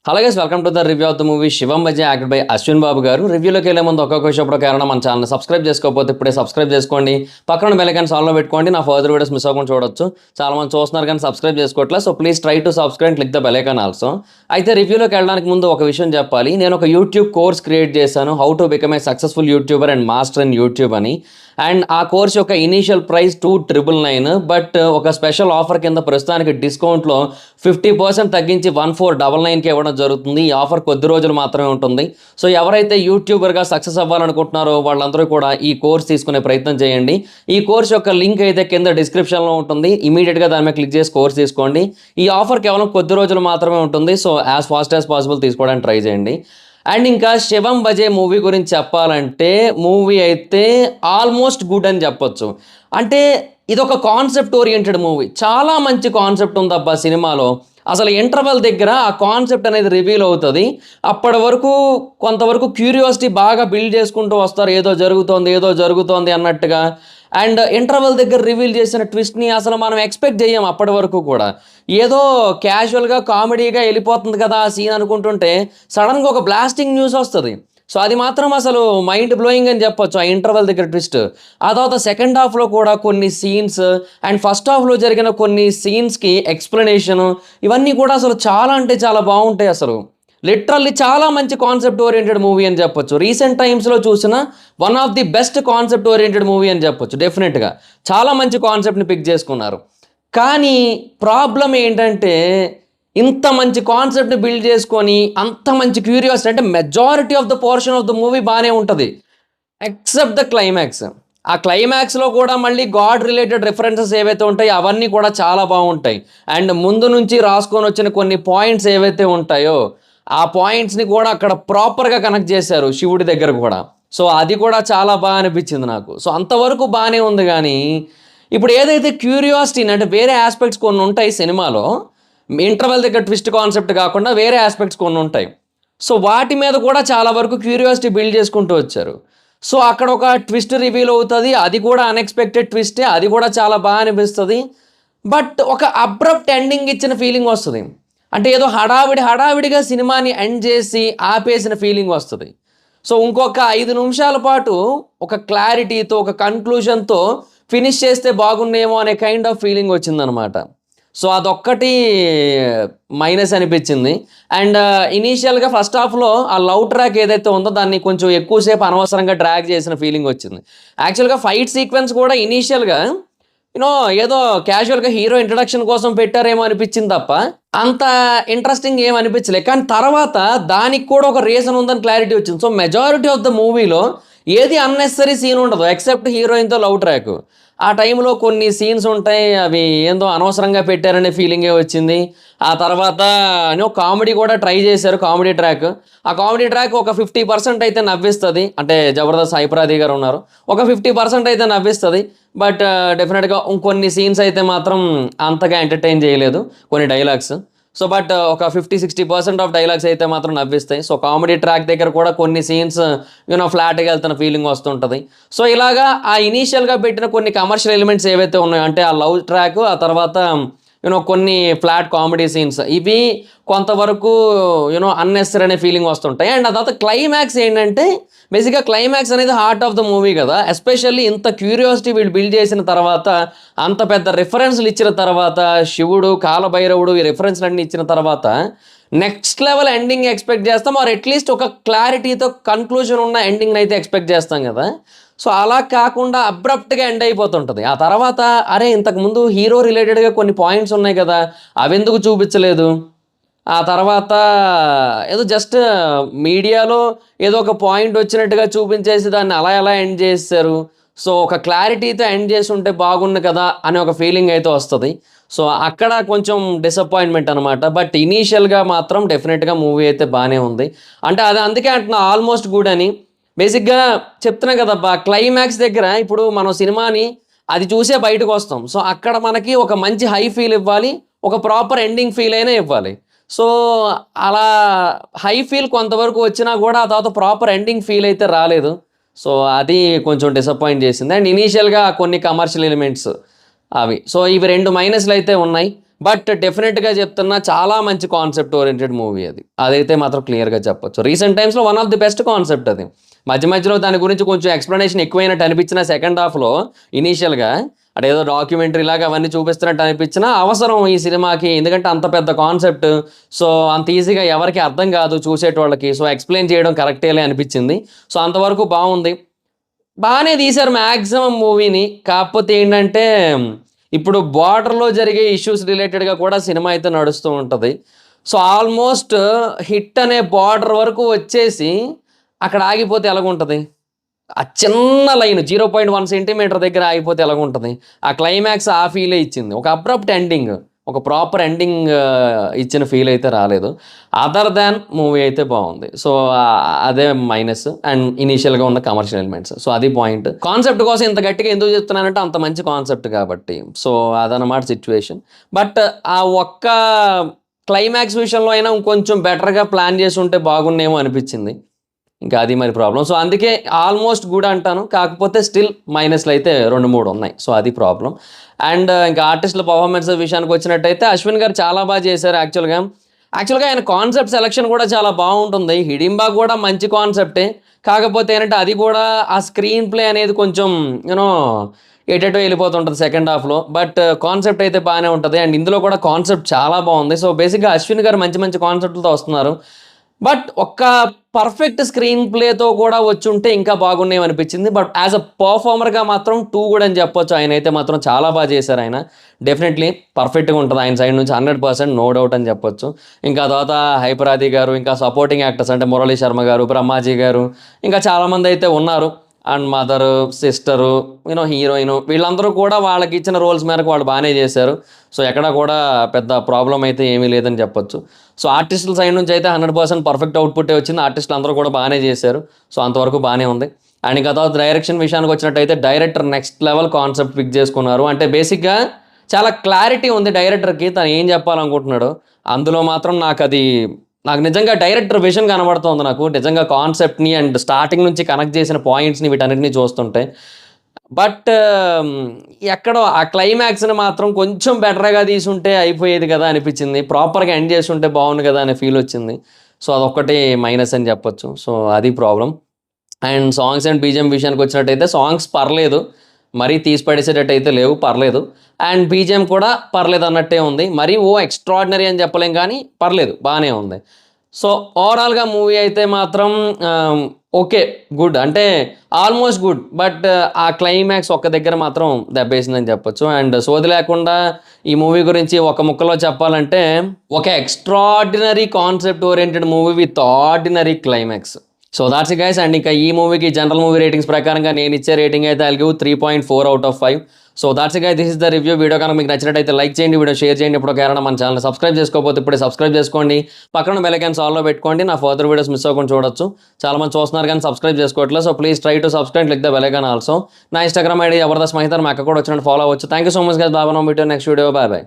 Hello guys, welcome to the review of the movie Shivam Bhaje acted by Ashwin Babu garu. రివ్యూలోకి వెళ్ళే ముందు ఒక్కొక్క విషయం కారణం మన ఛానల్ సబ్స్క్రైబ్ చేసుకోకపోతే ఇప్పుడే సబ్స్క్రైబ్ చేసుకోండి. పక్కన బెల్ ఐకాన్ ఆన్లో పెట్టుకోండి. నా ఫర్దర్ వీడియోస్ మిస్ అవ్వకుండా చూడొచ్చు. చాలా మంది చూస్తున్నారు కానీ సబ్స్క్రైబ్ చేసుకోవట్లేదు. So please try to subscribe, click the bell icon also. అయితే రివ్యూలోకి వెళ్ళడానికి ముందు ఒక విషయం చెప్పాలి. నేను ఒక యూట్యూబ్ కోర్స్ క్రియేట్ చేశాను, how to become a successful YouTuber and master in YouTube అని. అండ్ ఆ కోర్స్ యొక్క ఇనీషియల్ ప్రైస్ 2,999, బట్ ఒక స్పెషల్ ఆఫర్ కింద ప్రస్తుతానికి డిస్కౌంట్లో 50% తగ్గించి 1,499కి ఇవ్వడం జరుగుతుంది. ఈ ఆఫర్ కొద్ది రోజులు మాత్రమే ఉంటుంది. సో ఎవరైతే యూట్యూబర్గా సక్సెస్ అవ్వాలనుకుంటున్నారో వాళ్ళందరూ కూడా ఈ కోర్స్ తీసుకునే ప్రయత్నం చేయండి. ఈ కోర్స్ యొక్క లింక్ అయితే కింద డిస్క్రిప్షన్లో ఉంటుంది. ఇమీడియట్గా దాని మీద క్లిక్ చేసి కోర్స్ తీసుకోండి. ఈ ఆఫర్ కేవలం కొద్ది రోజులు మాత్రమే ఉంటుంది. So as fast as possible తీసుకోవడానికి ట్రై చేయండి. అండ్ ఇంకా శివం బజే మూవీ గురించి చెప్పాలంటే మూవీ అయితే ఆల్మోస్ట్ గుడ్ అని చెప్పొచ్చు. అంటే ఇదొక కాన్సెప్ట్ ఓరియంటెడ్ మూవీ. చాలా మంచి కాన్సెప్ట్ ఉందబ్బా సినిమాలో. అసలు ఇంటర్వెల్ దగ్గర ఆ కాన్సెప్ట్ అనేది రివీల్ అవుతుంది. అప్పటి వరకు కొంతవరకు క్యూరియాసిటీ బాగా బిల్డ్ చేసుకుంటూ వస్తారు, ఏదో జరుగుతోంది అన్నట్టుగా. అండ్ ఇంటర్వెల్ దగ్గర రివీల్ చేసిన ట్విస్ట్ని అసలు మనం ఎక్స్పెక్ట్ చేయం అప్పటి వరకు కూడా. ఏదో క్యాజువల్గా కామెడీగా వెళ్ళిపోతుంది కదా ఆ సీన్ అనుకుంటుంటే సడన్గా ఒక బ్లాస్టింగ్ న్యూస్ వస్తుంది. సో అది మాత్రం అసలు మైండ్ బ్లోయింగ్ అని చెప్పొచ్చు ఆ ఇంటర్వెల్ దగ్గర ట్విస్ట్. ఆ తర్వాత సెకండ్ హాఫ్లో కూడా కొన్ని సీన్స్ అండ్ ఫస్ట్ హాఫ్లో జరిగిన కొన్ని సీన్స్కి ఎక్స్ప్లెనేషను ఇవన్నీ కూడా అసలు చాలా అంటే చాలా బాగుంటాయి. అసలు లిటరల్లీ చాలా మంచి కాన్సెప్ట్ ఓరియంటెడ్ మూవీ అని చెప్పొచ్చు. రీసెంట్ టైమ్స్లో చూసిన one of the best concept oriented movie అని చెప్పొచ్చు. డెఫినెట్గా చాలా మంచి కాన్సెప్ట్ని పిక్ చేసుకున్నారు. కానీ ప్రాబ్లం ఏంటంటే ఇంత మంచి కాన్సెప్ట్ని బిల్డ్ చేసుకొని అంత మంచి క్యూరియాసిటీ, అంటే majority of the portion of the movie బాగానే ఉంటుంది ఎక్సెప్ట్ ద క్లైమాక్స్. ఆ క్లైమాక్స్లో కూడా మళ్ళీ గాడ్ రిలేటెడ్ రిఫరెన్సెస్ ఏవైతే ఉంటాయో అవన్నీ కూడా చాలా బాగుంటాయి. అండ్ ముందు నుంచి రాసుకొని వచ్చిన కొన్ని పాయింట్స్ ఏవైతే ఉంటాయో ఆ పాయింట్స్ని కూడా అక్కడ ప్రాపర్గా కనెక్ట్ చేశారు శివుడి దగ్గర కూడా. సో అది కూడా చాలా బాగా అనిపించింది నాకు. సో అంతవరకు బాగానే ఉంది. కానీ ఇప్పుడు ఏదైతే క్యూరియాసిటీ అంటే వేరే ఆస్పెక్ట్స్ కొన్ని ఉంటాయి సినిమాలో, ఇంటర్వెల్ దగ్గర ట్విస్ట్ కాన్సెప్ట్ కాకుండా వేరే ఆస్పెక్ట్స్ కొన్ని ఉంటాయి. సో వాటి మీద కూడా చాలా వరకు క్యూరియాసిటీ బిల్డ్ చేసుకుంటూ వచ్చారు. సో అక్కడ ఒక ట్విస్ట్ రివీల్ అవుతుంది, అది కూడా అన్ఎక్స్పెక్టెడ్ ట్విస్టే, అది కూడా చాలా బాగా అనిపిస్తుంది. బట్ ఒక అబ్రప్ట్ ఎండింగ్ ఇచ్చిన ఫీలింగ్ వస్తుంది. అంటే ఏదో హడావిడిగా సినిమాని ఎండ్ చేసి ఆపేసిన ఫీలింగ్ వస్తుంది. సో ఇంకొక 5 నిమిషాల పాటు ఒక క్లారిటీతో ఒక కన్క్లూజన్తో ఫినిష్ చేస్తే బాగుండేమో అనే కైండ్ ఆఫ్ ఫీలింగ్ వచ్చిందనమాట. సో అదొక్కటి మైనస్ అనిపించింది. అండ్ ఇనీషియల్గా ఫస్ట్ హాఫ్లో ఆ లవ్ ట్రాక్ ఏదైతే ఉందో దాన్ని కొంచెం ఎక్కువసేపు అనవసరంగా డ్రాగ్ చేసిన ఫీలింగ్ వచ్చింది. యాక్చువల్గా ఫైట్ సీక్వెన్స్ కూడా ఇనీషియల్గా ఏదో క్యాజువల్గా హీరో ఇంట్రడక్షన్ కోసం పెట్టారేమో అనిపించింది తప్ప అంత ఇంట్రెస్టింగ్ ఏం అనిపించలేదు. కానీ తర్వాత దానికి కూడా ఒక రీజన్ ఉందని క్లారిటీ వచ్చింది. సో మెజారిటీ ఆఫ్ ద మూవీలో ఏది అన్నెసరీ సీన్ ఉండదు ఎక్సెప్ట్ హీరోయిన్తో లవ్ ట్రాక్. ఆ టైంలో కొన్ని సీన్స్ ఉంటాయి, అవి ఏందో అనవసరంగా పెట్టారనే ఫీలింగే వచ్చింది. ఆ తర్వాత కామెడీ కూడా ట్రై చేశారు, కామెడీ ట్రాక్. ఆ కామెడీ ట్రాక్ ఒక 50% అయితే నవ్విస్తుంది. అంటే జబర్దస్త్ హైపరాది గారు ఉన్నారు, ఒక 50% అయితే నవ్విస్తుంది. బట్ డెఫినెట్గా ఇంకొన్ని సీన్స్ అయితే మాత్రం అంతగా ఎంటర్టైన్ చేయలేదు, కొన్ని డైలాగ్స్. సో బట్ ఒక 50-60% ఆఫ్ డైలాగ్స్ అయితే మాత్రం నవ్విస్తాయి. సో కామెడీ ట్రాక్ దగ్గర కూడా కొన్ని సీన్స్ ఫ్లాట్గా వెళ్తున్న ఫీలింగ్ వస్తుంటుంది. సో ఇలాగా ఆ ఇనీషియల్గా పెట్టిన కొన్ని కమర్షియల్ ఎలిమెంట్స్ ఏవైతే ఉన్నాయో, అంటే ఆ లవ్ ట్రాక్, ఆ తర్వాత కొన్ని ఫ్లాట్ కామెడీ సీన్స్, ఇవి కొంతవరకు అన్నెసరీ అనే ఫీలింగ్ వస్తుంటాయి. అండ్ ఆ తర్వాత క్లైమాక్స్ ఏంటంటే బేసిక్గా క్లైమాక్స్ అనేది హార్ట్ ఆఫ్ ద మూవీ కదా. ఎస్పెషల్లీ ఇంత క్యూరియాసిటీ వీళ్ళు బిల్డ్ చేసిన తర్వాత, అంత పెద్ద రిఫరెన్స్లు ఇచ్చిన తర్వాత, శివుడు కాలభైరవుడు ఈ రిఫరెన్స్లు ఇచ్చిన తర్వాత నెక్స్ట్ లెవెల్ ఎండింగ్ ఎక్స్పెక్ట్ చేస్తాం, ఆర్ అట్లీస్ట్ ఒక క్లారిటీతో కన్క్లూజన్ ఉన్న ఎండింగ్ అయితే ఎక్స్పెక్ట్ చేస్తాం కదా. సో అలా కాకుండా అబ్రప్ట్గా ఎండ్ అయిపోతుంటుంది. ఆ తర్వాత అరే ఇంతకుముందు హీరో రిలేటెడ్గా కొన్ని పాయింట్స్ ఉన్నాయి కదా, అవి ఎందుకు చూపించలేదు. ఆ తర్వాత ఏదో జస్ట్ మీడియాలో ఏదో ఒక పాయింట్ వచ్చినట్టుగా చూపించేసి దాన్ని అలా ఎండ్ చేశారు. సో ఒక క్లారిటీతో ఎండ్ చేసి ఉంటే బాగుండు కదా అనే ఒక ఫీలింగ్ అయితే వస్తుంది. సో అక్కడ కొంచెం డిసప్పాయింట్మెంట్ అనమాట. బట్ ఇనీషియల్గా మాత్రం డెఫినెట్గా మూవీ అయితే బాగానే ఉంది. అంటే అది అందుకే అంటున్నా ఆల్మోస్ట్ గుడ్ అని. బేసిక్గా చెప్తున్నా కదబ్బా, క్లైమాక్స్ దగ్గర ఇప్పుడు మనం సినిమాని అది చూసే బయటకు వస్తాం. సో అక్కడ మనకి ఒక మంచి హై ఫీల్ ఇవ్వాలి, ఒక ప్రాపర్ ఎండింగ్ ఫీల్ అయినా ఇవ్వాలి. సో అలా హై ఫీల్ కొంతవరకు వచ్చినా కూడా ఆ తర్వాత ప్రాపర్ ఎండింగ్ ఫీల్ అయితే రాలేదు. సో అది కొంచెం డిసప్పాయింట్ చేసింది. అండ్ ఇనీషియల్గా కొన్ని కమర్షియల్ ఎలిమెంట్స్ అవి. సో ఇవి 2 మైనస్లు అయితే ఉన్నాయి. బట్ డెఫినెట్గా చెప్తున్నా చాలా మంచి కాన్సెప్ట్ ఓరియంటెడ్ మూవీ అది. అదైతే మాత్రం క్లియర్గా చెప్పొచ్చు. రీసెంట్ టైమ్స్లో one of the best concept అది. మధ్యలో దాని గురించి కొంచెం ఎక్స్ప్లెనేషన్ ఎక్కువైనట్టు అనిపించిన సెకండ్ హాఫ్లో ఇనీషియల్గా అదేదో డాక్యుమెంటరీ లాగా అవన్నీ చూపిస్తున్నట్టు అనిపించిన అవసరం ఈ సినిమాకి, ఎందుకంటే అంత పెద్ద కాన్సెప్ట్. సో అంత ఈజీగా ఎవరికి అర్థం కాదు చూసేటోళ్ళకి. సో ఎక్స్ప్లెయిన్ చేయడం కరెక్టేలే అనిపించింది. సో అంతవరకు బాగుంది, బాగానే తీశారు మ్యాక్సిమం మూవీని. కాకపోతే ఏంటంటే ఇప్పుడు బార్డర్లో జరిగే ఇష్యూస్ రిలేటెడ్గా కూడా సినిమా అయితే నడుస్తూ ఉంటుంది. సో ఆల్మోస్ట్ హిట్ అనే బార్డర్ వరకు వచ్చేసి అక్కడ ఆగిపోతే ఎలాగుంటుంది? ఆ చిన్న లైన్ 0.1 సెంటీమీటర్ దగ్గర ఆగిపోతే ఎలాగుంటుంది? ఆ క్లైమాక్స్ ఆ ఫీలే ఇచ్చింది. ఒక అబ్రప్ట్ ఎండింగ్, ఒక ప్రాపర్ ఎండింగ్ ఇచ్చిన ఫీల్ అయితే రాలేదు. అదర్ దాన్ మూవీ అయితే బాగుంది. సో అదే మైనస్ అండ్ ఇనీషియల్గా ఉన్న కమర్షియల్ ఎలిమెంట్స్. సో అది పాయింట్. కాన్సెప్ట్ కోసం ఇంత గట్టిగా ఎందుకు చెప్తున్నానంటే అంత మంచి కాన్సెప్ట్ కాబట్టి. సో అదనమాట సిచ్యువేషన్. బట్ ఆ ఒక్క క్లైమాక్స్ విషయంలో అయినా ఇంకొంచెం బెటర్గా ప్లాన్ చేసి ఉంటే బాగున్నేమో అనిపించింది. ఇంకా అది మరి ప్రాబ్లం. సో అందుకే ఆల్మోస్ట్ గుడ్ అంటాను, కాకపోతే స్టిల్ మైనస్లు అయితే 2-3 ఉన్నాయి. సో అది ప్రాబ్లం. అండ్ ఇంకా ఆర్టిస్టుల పర్ఫార్మెన్స్ విషయానికి వచ్చినట్టయితే అశ్విన్ గారు చాలా బాగా చేశారు. యాక్చువల్గా ఆయన కాన్సెప్ట్ సెలెక్షన్ కూడా చాలా బాగుంటుంది. హిడింబా కూడా మంచి కాన్సెప్టే, కాకపోతే ఏంటంటే అది కూడా ఆ స్క్రీన్ ప్లే అనేది కొంచెం యూనో ఎటెటో వెళ్ళిపోతుంటుంది సెకండ్ హాఫ్లో. బట్ కాన్సెప్ట్ అయితే బాగానే ఉంటుంది. అండ్ ఇందులో కూడా కాన్సెప్ట్ చాలా బాగుంది. సో బేసిక్గా అశ్విన్ గారు మంచి మంచి కాన్సెప్ట్లతో వస్తున్నారు. బట్ ఒక్క పర్ఫెక్ట్ స్క్రీన్ ప్లేతో కూడా వచ్చుంటే ఇంకా బాగున్నాయి అనిపించింది. బట్ యాజ్ అ పర్ఫార్మర్గా మాత్రం 2 కూడా అని చెప్పొచ్చు. ఆయన అయితే మాత్రం చాలా బాగా చేశారు. ఆయన డెఫినెట్లీ పర్ఫెక్ట్గా ఉంటుంది ఆయన సైడ్ నుంచి 100% నో డౌట్ అని చెప్పొచ్చు. ఇంకా తర్వాత హైపరాది గారు, ఇంకా సపోర్టింగ్ యాక్టర్స్ అంటే మురళీ శర్మ గారు, బ్రహ్మాజీ గారు, ఇంకా చాలామంది అయితే ఉన్నారు. అండ్ మదరు, సిస్టరు, హీరోయిన్, వీళ్ళందరూ కూడా వాళ్ళకి ఇచ్చిన రోల్స్ మేరకు వాళ్ళు బాగానే చేశారు. సో ఎక్కడ కూడా పెద్ద ప్రాబ్లం అయితే ఏమీ లేదని చెప్పొచ్చు. సో ఆర్టిస్టుల సైడ్ నుంచి అయితే 100% పర్ఫెక్ట్ అవుట్పుట్టే వచ్చింది. ఆర్టిస్టులు అందరూ కూడా బాగానే చేశారు. సో అంతవరకు బాగానే ఉంది. అండ్ ఇంకా తర్వాత డైరెక్షన్ విషయానికి వచ్చినట్టయితే director next level concept pick చేసుకున్నారు. అంటే బేసిక్గా చాలా క్లారిటీ ఉంది డైరెక్టర్కి, తను ఏం చెప్పాలనుకుంటున్నాడు. అందులో మాత్రం నాకు నిజంగా డైరెక్టర్ విజన్ కనబడుతుంది. నాకు నిజంగా కాన్సెప్ట్ని అండ్ స్టార్టింగ్ నుంచి కనెక్ట్ చేసిన పాయింట్స్ని వీటన్నిటిని చూస్తుంటే. బట్ ఎక్కడో ఆ క్లైమాక్స్ని మాత్రం కొంచెం బెటర్గా తీసుంటే అయిపోయేది కదా అనిపించింది. ప్రాపర్గా ఎండ్ చేసి ఉంటే బాగుంది కదా అనే ఫీల్ వచ్చింది. సో అదొక్కటి మైనస్ అని చెప్పొచ్చు. సో అది problem. And songs and BGM విషయానికి వచ్చినట్టయితే సాంగ్స్ పర్లేదు, మరీ తీసి పడేసేటట్టు అయితే లేవు, పర్లేదు. అండ్ బీజిఎం కూడా పర్లేదు అన్నట్టే ఉంది. మరీ ఎక్స్ట్రాడినరీ అని చెప్పలేం, కానీ పర్లేదు, బాగానే ఉంది. సో ఓవరాల్గా మూవీ అయితే మాత్రం ఓకే, గుడ్, అంటే ఆల్మోస్ట్ గుడ్. బట్ ఆ క్లైమాక్స్ ఒక్క దగ్గర మాత్రం దెబ్బేసిందని చెప్పొచ్చు. అండ్ సోది లేకుండా ఈ మూవీ గురించి ఒక ముక్కలో చెప్పాలంటే ఒక extraordinary concept oriented movie with ordinary climax. So that's guys. And ఇంకా ఈ మూవీకి జనరల్ మూవీ రేటింగ్స్ ప్రకారంగా నేను ఇచ్చే రేటింగ్ అయితే I'll give 3.4 out of 5. So that's guys, this is the review. Video కనుక మీకు నచ్చినట్టయితే లైక్ చేయండి, వీడియో షేర్ చేయండి. ఇప్పుడు కారణం మన ఛానల్ సబ్స్క్రైబ్ చేసుకోకపోతే ఇప్పుడే సబ్స్క్రైబ్ చేసుకోండి. పక్కన బెల్ ఐకాన్ ఆల్లో పెట్టుకోండి, నా ఫర్దర్ వీడియోస్ మిస్ అవ్వకుండా చూడొచ్చు. చాలా మంది చూస్తున్నారు కానీ సబ్స్క్రైబ్ చేసుకోవట్లేదు. So please try to subscribe, click the bell icon also. నా ఇన్స్టాగ్రామ్ ఐడి జబర్దస్త్ మహితర్, మా అక్క కూడా వచ్చినట్టు ఫాలో అవ్వచ్చు. Thank you so much guys. బాబా, no meet next video. Bye bye.